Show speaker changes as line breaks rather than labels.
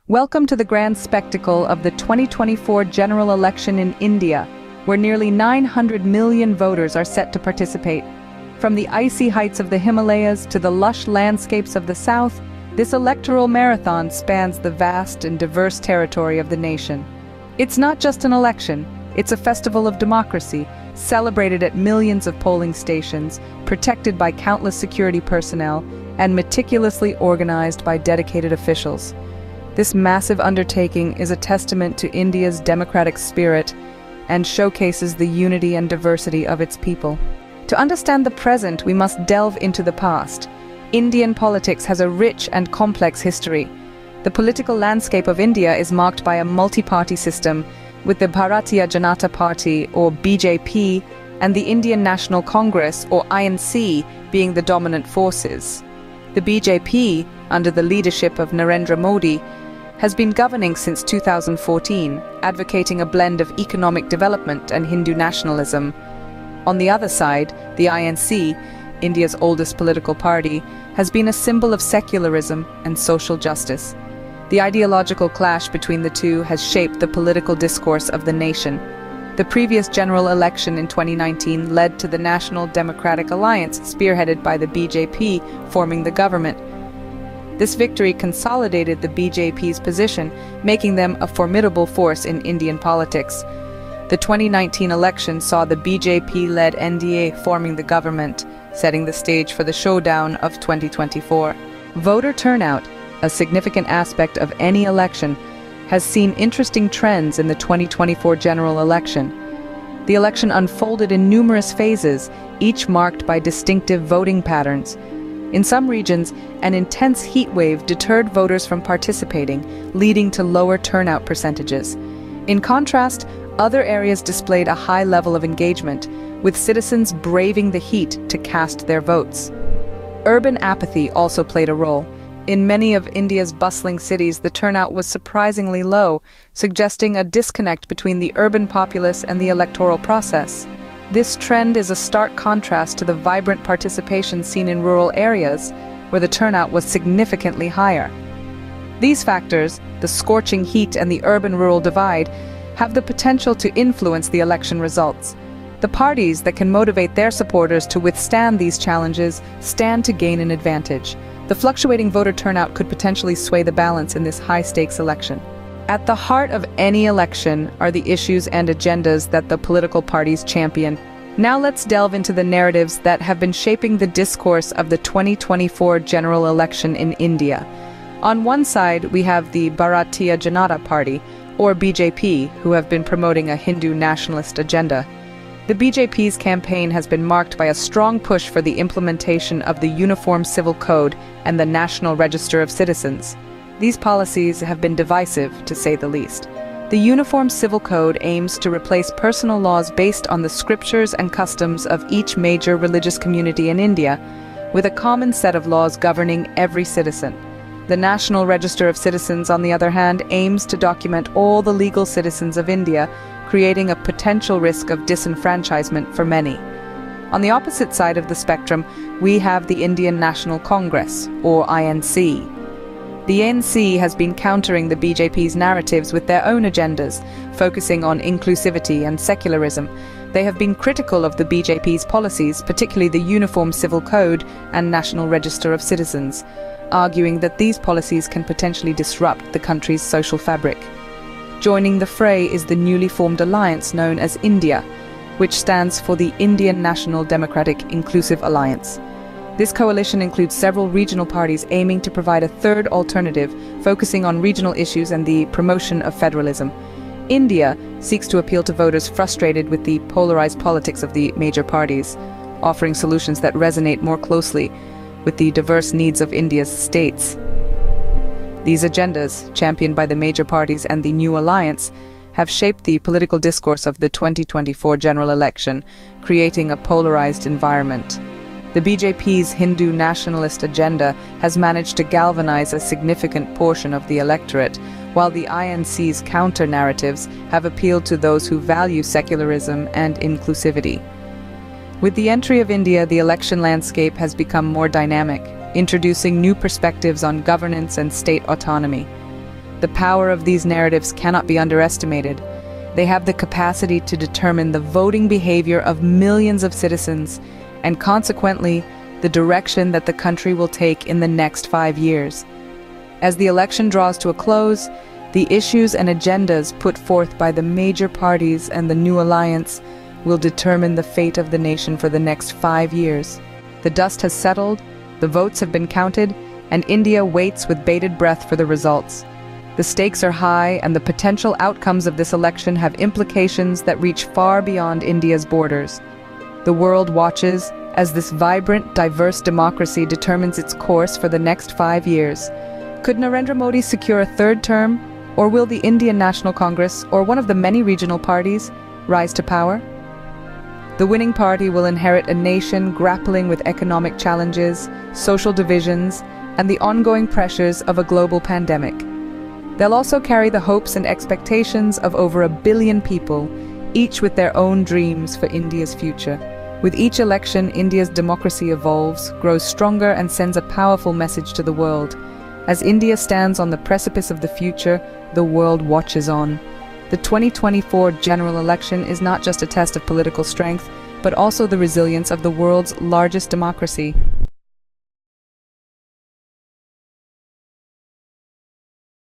Welcome to the grand spectacle of the 2024 general election in India, where nearly 900 million voters are set to participate. From the icy heights of the Himalayas to the lush landscapes of the south, this electoral marathon spans the vast and diverse territory of the nation. It's not just an election, it's a festival of democracy, celebrated at millions of polling stations, protected by countless security personnel, and meticulously organized by dedicated officials. This massive undertaking is a testament to India's democratic spirit and showcases the unity and diversity of its people. To understand the present, we must delve into the past. Indian politics has a rich and complex history. The political landscape of India is marked by a multi-party system, with the Bharatiya Janata Party, or BJP, and the Indian National Congress, or INC, being the dominant forces. The BJP, under the leadership of Narendra Modi, has been governing since 2014, advocating a blend of economic development and Hindu nationalism. On the other side, the INC, India's oldest political party, has been a symbol of secularism and social justice. The ideological clash between the two has shaped the political discourse of the nation. The previous general election in 2019 led to the National Democratic Alliance, spearheaded by the BJP, forming the government. This victory consolidated the BJP's position, making them a formidable force in Indian politics. The 2019 election saw the BJP-led NDA forming the government, setting the stage for the showdown of 2024. Voter turnout, a significant aspect of any election, has seen interesting trends in the 2024 general election. The election unfolded in numerous phases, each marked by distinctive voting patterns. In some regions, an intense heat wave deterred voters from participating, leading to lower turnout percentages. In contrast, other areas displayed a high level of engagement, with citizens braving the heat to cast their votes. Urban apathy also played a role. In many of India's bustling cities, the turnout was surprisingly low, suggesting a disconnect between the urban populace and the electoral process. This trend is a stark contrast to the vibrant participation seen in rural areas, where the turnout was significantly higher. These factors, the scorching heat and the urban-rural divide, have the potential to influence the election results. The parties that can motivate their supporters to withstand these challenges stand to gain an advantage. The fluctuating voter turnout could potentially sway the balance in this high-stakes election. At the heart of any election are the issues and agendas that the political parties champion. Now let's delve into the narratives that have been shaping the discourse of the 2024 general election in India. On one side, we have the Bharatiya Janata Party, or BJP, who have been promoting a Hindu nationalist agenda. The BJP's campaign has been marked by a strong push for the implementation of the Uniform Civil Code and the National Register of Citizens. These policies have been divisive, to say the least. The Uniform Civil Code aims to replace personal laws based on the scriptures and customs of each major religious community in India, with a common set of laws governing every citizen. The National Register of Citizens, on the other hand, aims to document all the legal citizens of India, creating a potential risk of disenfranchisement for many. On the opposite side of the spectrum, we have the Indian National Congress, or INC. The ANC has been countering the BJP's narratives with their own agendas, focusing on inclusivity and secularism. They have been critical of the BJP's policies, particularly the Uniform Civil Code and National Register of Citizens, arguing that these policies can potentially disrupt the country's social fabric. Joining the fray is the newly formed alliance known as India, which stands for the Indian National Democratic Inclusive Alliance. This coalition includes several regional parties aiming to provide a third alternative, focusing on regional issues and the promotion of federalism. India seeks to appeal to voters frustrated with the polarized politics of the major parties, offering solutions that resonate more closely with the diverse needs of India's states. These agendas, championed by the major parties and the new alliance, have shaped the political discourse of the 2024 general election, creating a polarized environment. The BJP's Hindu nationalist agenda has managed to galvanize a significant portion of the electorate, while the INC's counter-narratives have appealed to those who value secularism and inclusivity. With the entry of India, the election landscape has become more dynamic, introducing new perspectives on governance and state autonomy. The power of these narratives cannot be underestimated. They have the capacity to determine the voting behavior of millions of citizens, and consequently, the direction that the country will take in the next 5 years. As the election draws to a close, the issues and agendas put forth by the major parties and the new alliance will determine the fate of the nation for the next 5 years. The dust has settled, the votes have been counted, and India waits with bated breath for the results. The stakes are high, and the potential outcomes of this election have implications that reach far beyond India's borders. The world watches as this vibrant, diverse democracy determines its course for the next 5 years. Could Narendra Modi secure a third term, or will the Indian National Congress, or one of the many regional parties, rise to power? The winning party will inherit a nation grappling with economic challenges, social divisions, and the ongoing pressures of a global pandemic. They'll also carry the hopes and expectations of over 1 billion people, each with their own dreams for India's future. With each election, India's democracy evolves, grows stronger, and sends a powerful message to the world. As India stands on the precipice of the future, the world watches on. The 2024 general election is not just a test of political strength, but also the resilience of the world's largest democracy.